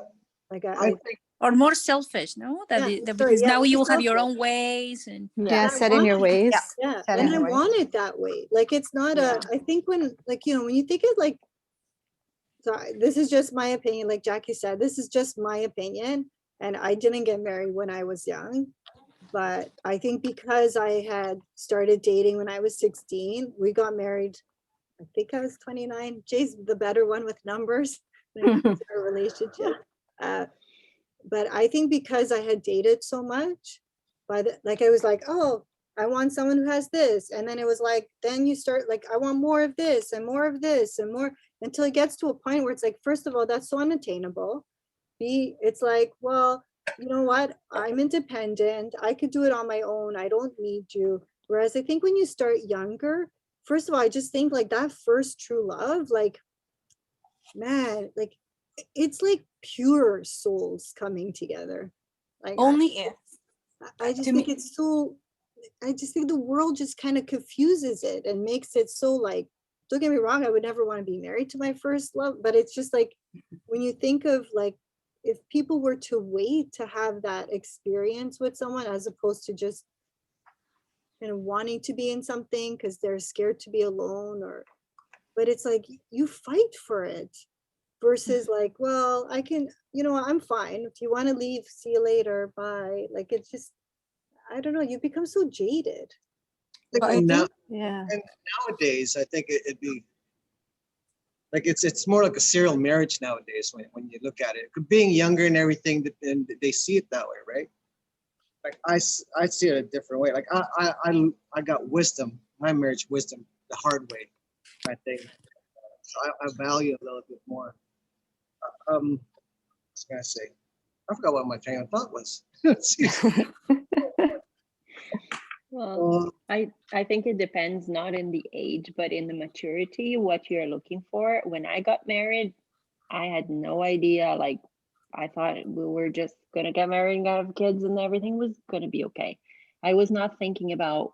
Like I I think Or more selfish, no? Yeah, sorry, Because yeah, now you more have your selfish. own ways and Yeah, I set in your want it. ways. Yeah. Yeah, Set and in I your ways. want it that way. Like it's not Yeah. I think when, like, you know, when you think it like, this is just my opinion, like Jackie said, this is just my opinion. And I didn't get married when I was young. But I think because I had started dating when I was 16, we got married, I think I was 29. Jay's the better one with numbers when it comes to our relationship. But I think because I had dated so much, like I was like, oh, I want someone who has this. And then it was like, then you start like, I want more of this and more of this and more, until it gets to a point where it's like, first of all, that's so unattainable. B, it's like, well, you know what? I'm independent. I could do it on my own. I don't need you. Whereas I think when you start younger, first of all, I just think like that first true love, like, man, like it's like pure souls coming together. Like Only if. I just To think me- it's so, I just think the world just kind of confuses it and makes it so like, don't get me wrong, I would never want to be married to my first love, but it's just like, when you think of like, if people were to wait to have that experience with someone as opposed to just kind of wanting to be in something because they're scared to be alone, or, but it's like you fight for it versus like, well, I can, you know, I'm fine. If you want to leave, see you later, bye. Like it's just, I don't know, you become so jaded. think But I now, think- Yeah. and nowadays, I think it'd be like it's more like a serial marriage nowadays when you look at it. Being younger and everything, and they see it that way, right? Like I see it a different way. Like I got wisdom, my marriage wisdom, the hard way, I think. So I value it a little bit more. What was I gonna say? I forgot what my train of thought was. Well, I think it depends not in the age, but in the maturity, what you're looking for. When I got married, I had no idea. Like, I thought we were just gonna get married and have kids and everything was gonna be okay. I was not thinking about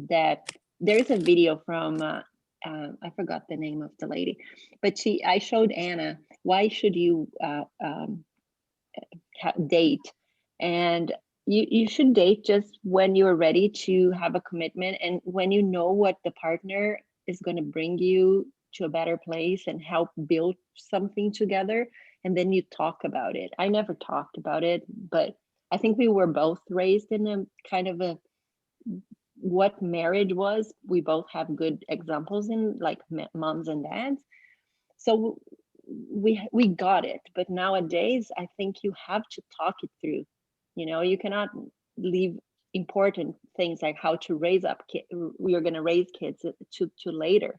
that. There's a video from I forgot the name of the lady, but I showed Anna, why should you date? And you should date just when you're ready to have a commitment and when you know what the partner is going to bring you to a better place and help build something together, and then you talk about it. I never talked about it, but I think we were both raised in a kind of a what marriage was. We both have good examples in like moms and dads, so we got it. But nowadays I think you have to talk it through. You know, you cannot leave important things like how to raise up kids, we're going to raise kids to later.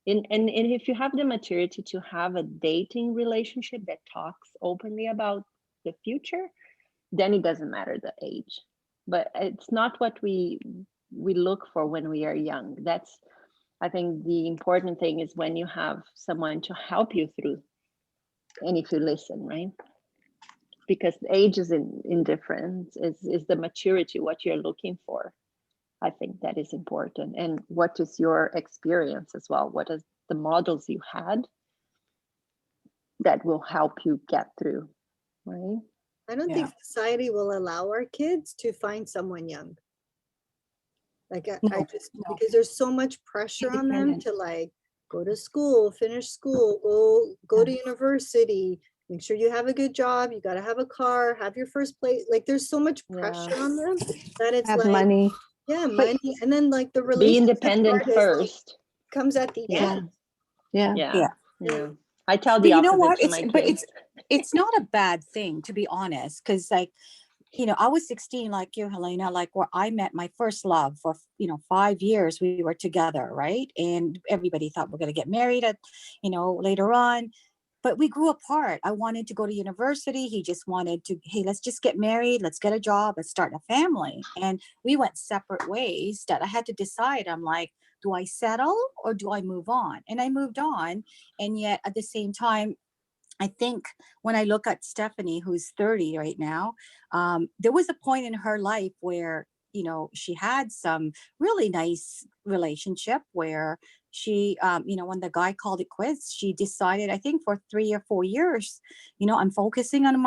And if you have the maturity to have a dating relationship that talks openly about the future, then it doesn't matter the age. But it's not what we look for when we are young. That's, I think the important thing is when you have someone to help you through, and if you listen, right? Because age is indifferent, is the maturity, what you're looking for. I think that is important. And what is your experience as well? What is the models you had that will help you get through, right? I don't think society will allow our kids to find someone young. Like I just, because there's so much pressure on them to like go to school, finish school, go to university, make sure you have a good job, you got to have a car, have your first place. Like there's so much pressure on them that it's Have like money. yeah, money, and then like the Be relationship independent part is, first. like, comes at the end. Yeah. I tell But the you know opposite what? to my But kids. it's not a bad thing, to be honest, because like, you know, I was 16 like you, Helena, like where I met my first love for, you know, 5 years we were together, right? And everybody thought we're going to get married at, you know, later on. but we grew apart. I wanted to go to university. He just wanted to, hey, let's just get married. Let's get a job. Let's start a family. And we went separate ways that I had to decide. I'm like, do I settle or do I move on? And I moved on. And yet at the same time, I think when I look at Stephanie, who's 30 right now, there was a point in her life where, you know, she had some really nice relationship where she, you know, when the guy called it quits, she decided, I think for 3 or 4 years, you know, I'm focusing on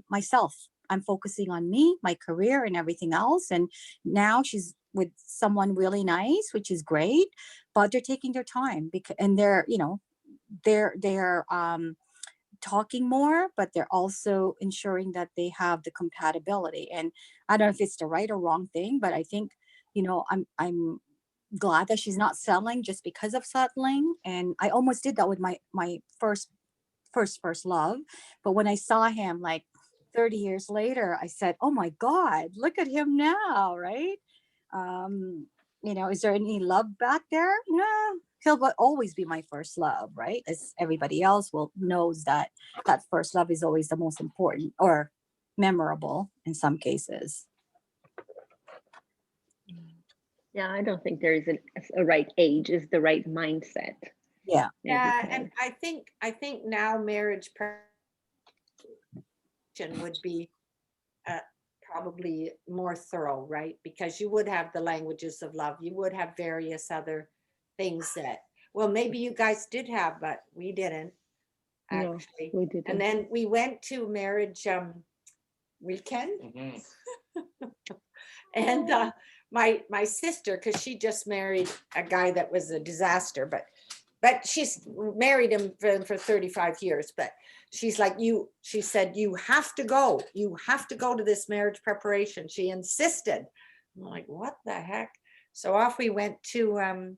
myself. I'm focusing on me, my career and everything else. And now she's with someone really nice, which is great, but they're taking their time because, and they're, you know, they're talking more, but they're also ensuring that they have the compatibility. And I don't know if it's the right or wrong thing, but I think, you know, I'm glad that she's not settling just because of settling. And I almost did that with my first love. But when I saw him like 30 years later, I said, oh my God, look at him now, right? You know, is there any love back there? No, he'll always be my first love, right? As everybody else knows that first love is always the most important or memorable in some cases. Yeah, I don't think there is a right age, is the right mindset. Yeah. Yeah, and I think now marriage would be probably more thorough, right? Because you would have the languages of love. You would have various other things that, well, maybe you guys did have, but we didn't actually. No, we didn't. And then we went to marriage weekend. And my sister, because she just married a guy that was a disaster, but she's married him for 35 years, but she's like, she said, you have to go to this marriage preparation. She insisted. I'm like, what the heck? So off we went to,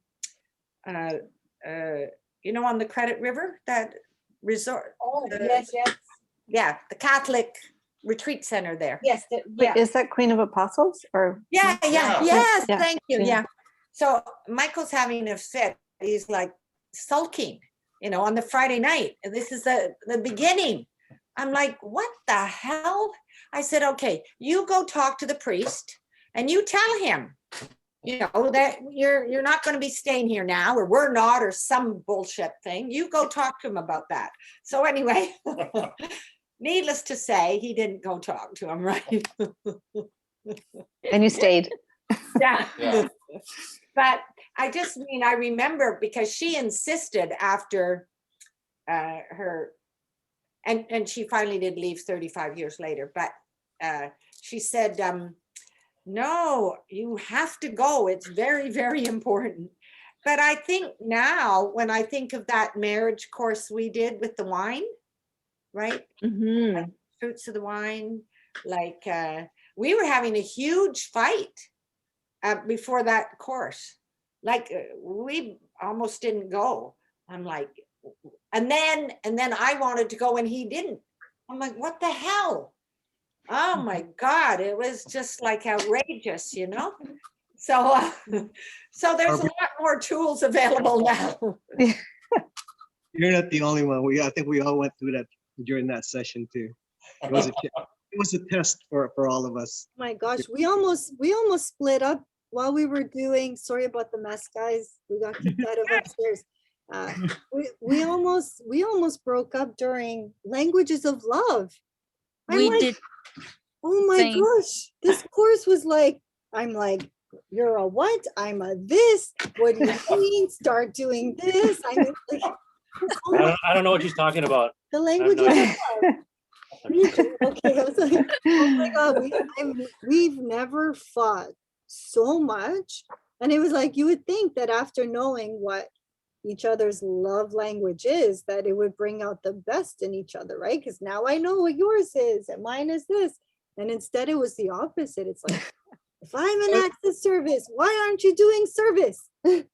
you know, on the Credit River, that resort. Oh, yes. Yeah, the Catholic retreat center there. Yes. Wait, is that Queen of Apostles or? Yeah. Yes, Yeah. thank you. Yeah. So Michael's having a fit. He's like sulking, you know, on the Friday night. And this is the beginning. I'm like, what the hell? I said, okay, you go talk to the priest and you tell him, you know, that you're not going to be staying here now, or we're not, or some bullshit thing. You go talk to him about that. So anyway, needless to say, he didn't go talk to him, right? And you stayed. Yeah. But I just mean, I remember because she insisted after her, and she finally did leave 35 years later, but she said, no, you have to go. It's very, very important. But I think now, when I think of that marriage course we did with the wine, right? Mm-hmm. Like fruits of the wine, like we were having a huge fight before that course. Like we almost didn't go. I'm like, and then I wanted to go and he didn't. I'm like, what the hell? Oh my God, it was just like outrageous, you know? So so there's a lot more tools available now. You're not the only one. I think we all went through that during that session too. It was a test for all of us. Oh my gosh, we almost split up while we were doing, sorry about the mess, guys. We got kicked out of upstairs. We almost broke up during languages of love. We did. Oh my Same. gosh, this course was like, I'm like, you're a what? I'm a this. What do you mean? Start doing this. I mean, like, I don't know what she's talking about. the languages of love. Okay, I was like, oh my God, we've never fought so much. And it was like, you would think that after knowing what each other's love language is, that it would bring out the best in each other, right? Because now I know what yours is and mine is this. And instead it was the opposite. It's like, if I'm an acts of service, why aren't you doing service? I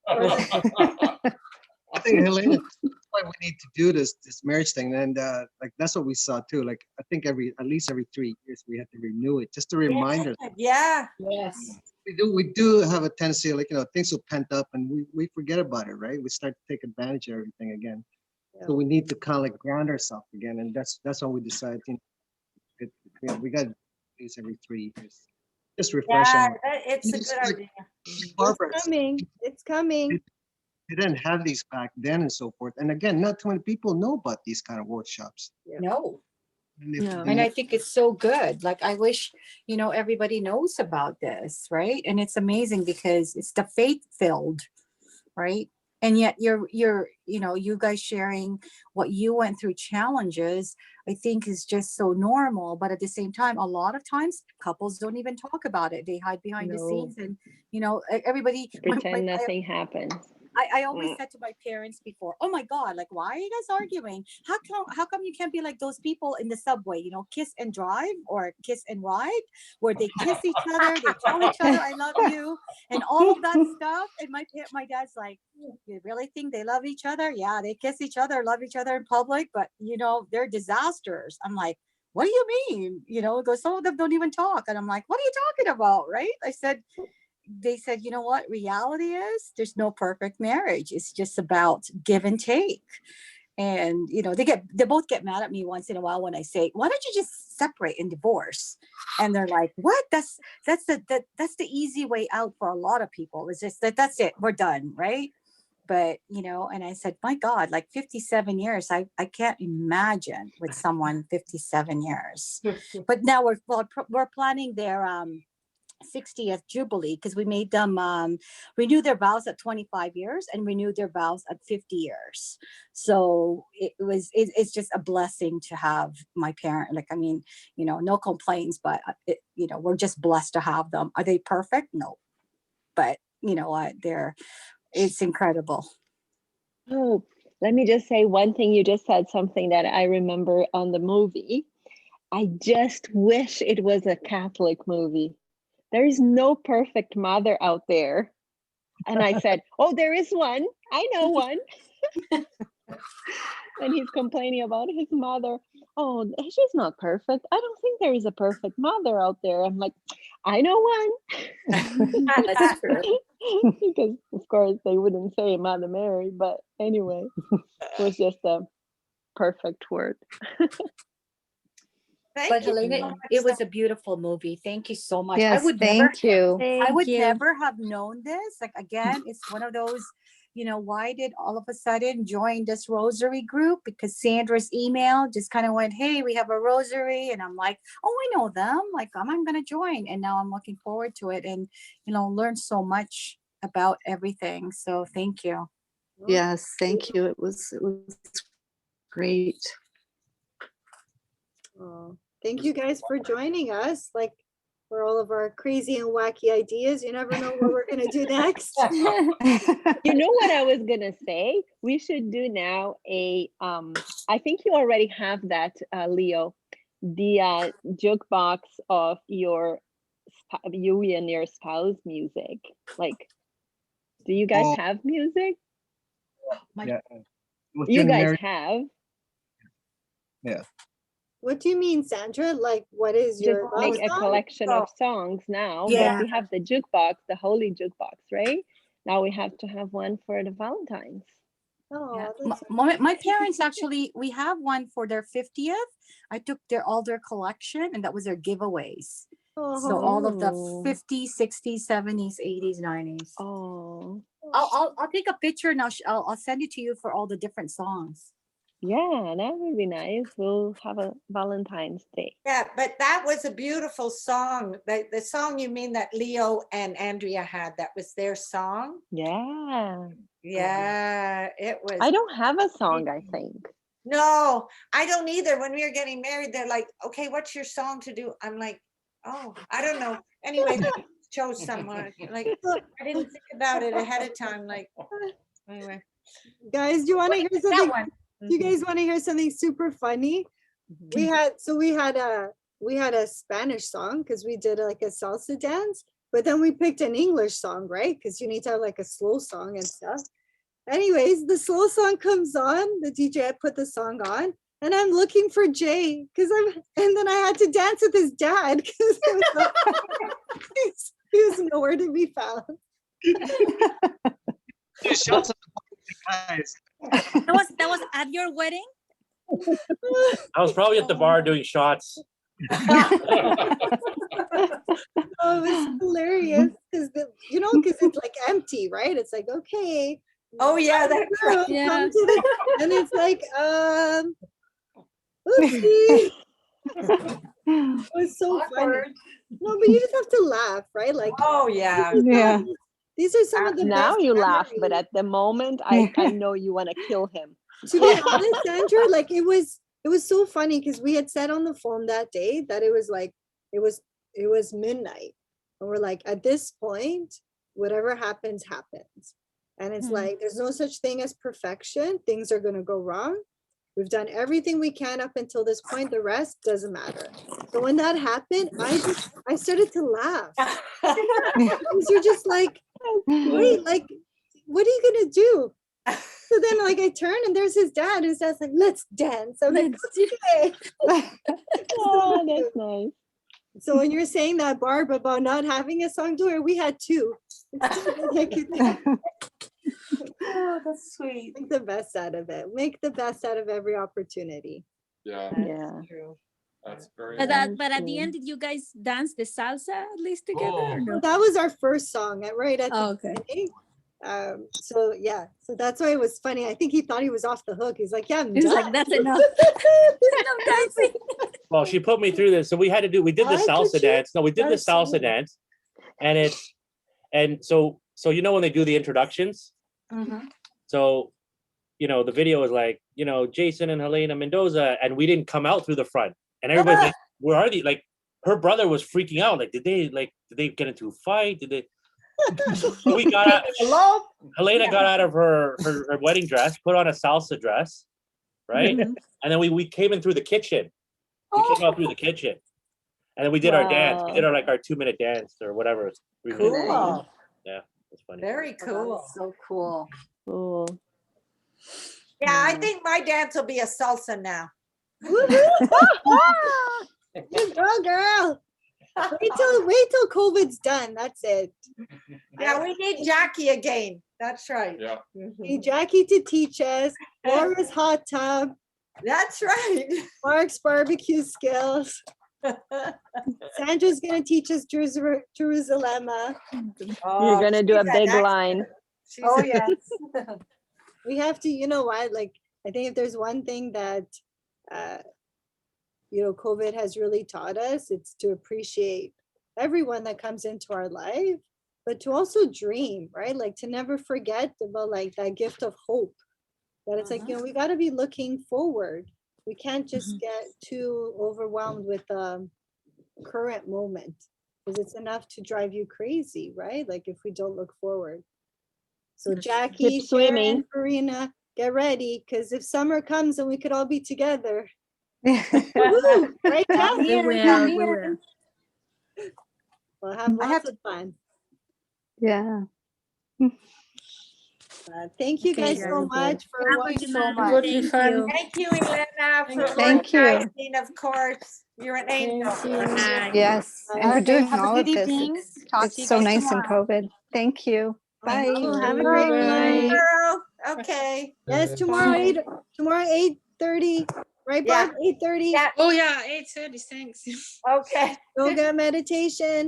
think, Helena, that's why we need to do this marriage thing. And like, that's what we saw too. Like, I think at least every 3 years we have to renew it, just a reminder. Yeah. Yes. We do have a tendency, like, you know, things will pent up and we forget about it, right? We start to take advantage of everything again. So we need to kind of like ground ourselves again, and that's why we decided, we got these every 3 years, just refresh Yeah, them. it's a good idea. Barbara, It's coming. It's coming. they didn't have these back then and so forth. And again, not too many people know about these kind of workshops. No. No. And I think it's so good. Like, I wish, everybody knows about this, right? And it's amazing because it's the faith-filled, right? And yet you guys sharing what you went through challenges, I think is just so normal. But at the same time, a lot of times couples don't even talk about it. They hide behind the scenes, and everybody Pretend nothing happens. I always said to my parents before, oh my God, like, why are you guys arguing? How come you can't be like those people in the subway, kiss and drive or kiss and ride, where they kiss each other, they tell each other, I love you, and all of that stuff. And my dad's like, you really think they love each other? Yeah, they kiss each other, love each other in public, but they're disasters. I'm like, what do you mean? Because some of them don't even talk. And I'm like, what are you talking about? Right? They said, you know what reality is? There's no perfect marriage. It's just about give and take. And they both get mad at me once in a while when I say, why don't you just separate and divorce? And they're like, what? That's the easy way out for a lot of people. It's just that's it, we're done, right? But and I said, my God, like 57 years, I can't imagine with someone 57 years. But now we're planning their 60th Jubilee, because we made them renew their vows at 25 years and renew their vows at 50 years. So it's just a blessing to have my parent. Like, I mean, no complaints, but we're just blessed to have them. Are they perfect? No, but you know what? It's incredible. Oh, let me just say one thing. You just said something that I remember on the movie. I just wish it was a Catholic movie. There is no perfect mother out there. And I said, oh, there is one. I know one. And he's complaining about his mother. Oh, she's not perfect. I don't think there is a perfect mother out there. I'm like, I know one. That's true. Because, of course, they wouldn't say Mother Mary. But anyway, it was just a perfect word. But Helena, it was a beautiful movie. Thank you so much. Yes, thank you. I would never have known this. Like, again, it's one of those, why did all of a sudden join this rosary group? Because Sandra's email just kind of went, hey, we have a rosary. And I'm like, oh, I know them. Like, I'm going to join. And now I'm looking forward to it and, learn so much about everything. So thank you. Yes, thank you. It was great. Oh, thank you guys for joining us. Like, for all of our crazy and wacky ideas. You never know what we're going to do next. You know what I was going to say? We should do now I think you already have that, Leo, the jukebox of you and your spouse music. Like, do you guys have music? Yeah. You guys have? Yeah. What do you mean, Sandra? Like, what is Just your make a song? collection of songs now. Yeah. But we have the jukebox, the holy jukebox, right? Now we have to have one for the Valentine's. Oh, Yeah. that's My parents actually, we have one for their 50th. I took all their collection, and that was their giveaways. So all of the 50s, 60s, 70s, 80s, 90s. Oh. I'll take a picture and I'll send it to you for all the different songs. Yeah, that would be nice. We'll have a Valentine's Day. Yeah, but that was a beautiful song. The song you mean that Leo and Andrea had, that was their song? Yeah. Yeah, it was. I don't have a song, I think. No, I don't either. When we were getting married, they're like, okay, what's your song to do? I'm like, oh, I don't know. Anyway, they chose someone. Like, I didn't think about it ahead of time. Like, anyway. Guys, do you want to hear something? Do you guys want to hear something super funny? We had a Spanish song because we did like a salsa dance, but then we picked an English song, right? Because you need to have like a slow song and stuff. Anyways, the slow song comes on, the DJ put the song on, and I'm looking for Jay and then I had to dance with his dad because he was nowhere to be found. Shots of the guys. That was at your wedding? I was probably at the bar doing shots. Oh, it was hilarious because because it's like empty, right? It's like, okay. Oh yeah, that's girl, right. Yeah. come to the, and it's like, oopsie. It was so funny. Awkward. No, but you just have to laugh, right? Like, Oh yeah. Yeah. these are some of the Now best you laugh, but memories. at the moment, I know you want to kill him. To be honest, Sandra, like it was so funny because we had said on the phone that day that it was like it was midnight, and we're like, at this point, whatever happens, happens, and it's like there's no such thing as perfection. Things are gonna go wrong. We've done everything we can up until this point. The rest doesn't matter. So when that happened, I started to laugh. Because you're just like, wait, like, what are you gonna do? So then like I turn and there's his dad who's just like, let's dance. I'm like, okay. Oh, that's nice. So when you're saying that, Barb, about not having a song to her, we had two. Oh, that's sweet. Make the best out of it. Make the best out of every opportunity. Yeah, Yeah. True. that's very But nice. but at the end, did you guys dance the salsa at least together? Or Oh. no? That was our first song right at the Oh, okay. beginning. So yeah, so that's why it was funny. I think he thought he was off the hook. He's like, yeah, I'm He was done. like, that's enough. Enough dancing. Well, she put me through this. So we did the I put salsa you- dance. No, we did the That's salsa sweet. dance. And so when they do the introductions, so the video is like, Jason and Helena Mendoza, and we didn't come out through the front. And everybody's like, where are they? Like her brother was freaking out. Like, did they get into a fight? Did they we got out, Hello? Helena got out of her wedding dress, put on a salsa dress, right? And then we came in through the kitchen. We came out through the kitchen. And then we did our dance. We did our 2-minute dance or whatever. Cool. Yeah, it's funny. Very cool. So cool. Cool. Yeah, I think my dance will be a salsa now. Good girl. Wait till COVID's done. That's it. Yeah, we need Jackie again. That's right. Yeah. Need Jackie to teach us. Laura's hot tub. That's right. Mark's barbecue skills. Sandra's gonna teach us Jerusalem. You're gonna do a big line. Oh yes. We have to, you know what? Like, I think if there's one thing that COVID has really taught us, it's to appreciate everyone that comes into our life, but to also dream, right? Like to never forget about like that gift of hope. That it's like, we got to be looking forward. We can't just get too overwhelmed with the current moment because it's enough to drive you crazy, right? Like if we don't look forward. So Jackie, Keep swimming. Sharon, Farina, get ready because if summer comes and we could all be together. Yeah. Woo! Right, Jeff? We will. We'll have lots of fun. Yeah. Thank you guys so much for Thank you so Thank much. you. Thank you, Elena, for Thank you. organizing, of course. You're an angel. Yes. And for Okay, doing have a all of good this. evening. Talk to It's you so guys nice in tomorrow. COVID. Thank you. Bye. Have a great night. Girl. Okay. Yes, tomorrow 8:30. Right, Yeah. Bob? 8:30. Yeah. Oh yeah, 8:30. Thanks. Okay. Yoga meditation.